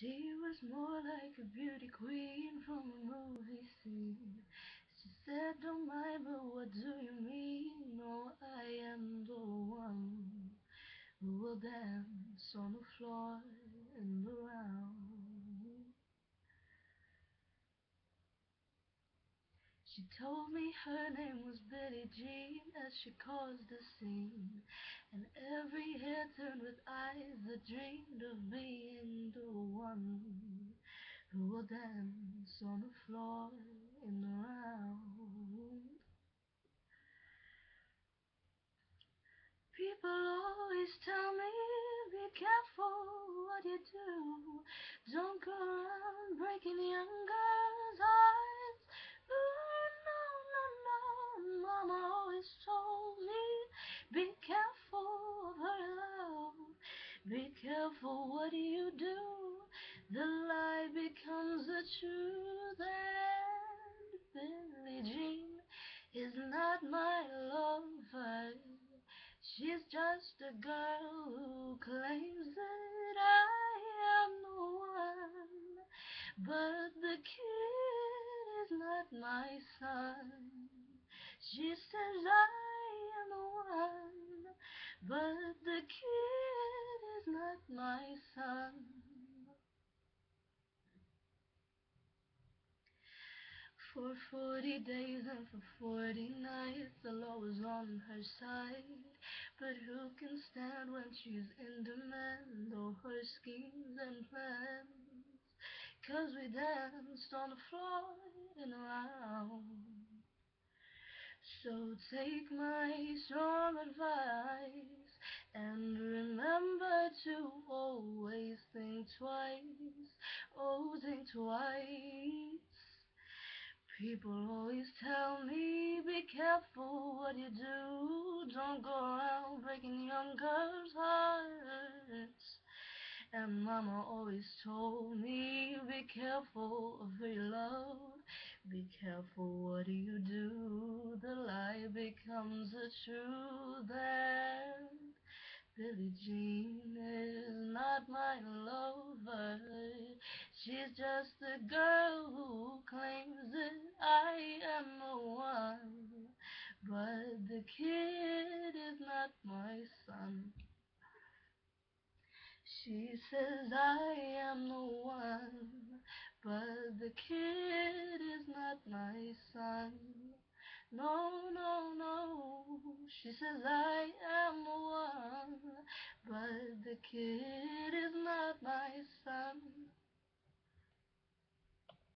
She was more like a beauty queen from a movie scene. She said, "Don't mind, but what do you mean? No, I am the one who will dance on the floor and around." She told me her name was Billie Jean as she caused the scene, and every hair turned with eyes that dreamed of being the one who will dance on the floor and around. People always tell me, be careful what you do. Don't go around breaking young girls' hearts. Ooh, no, no, no. Mama always told me, be careful of her love. Be careful what you do. The lie becomes the truth. And Billie Jean is not my lover. She's just a girl who claims that I am the one, but the kid is not my son. She says I am the one, but the kid is not my son. For 40 days and for 40 nights, the law was on her side. But who can stand when she's in demand? All her schemes and plans. 'Cause we danced on the floor and around. So take my strong advice and remember to always think twice. Oh, think twice. People always tell me, be careful what you do. Don't go around breaking young girls' hearts. And Mama always told me, be careful of who you love. Be careful what you do. The lie becomes the truth. And Billie Jean is not my lover. She's just a girl who claims that I am the one, but the kid is not my son. She says I am the one, but the kid is not my son. No, no, no. She says I am the one, but the kid is not my son.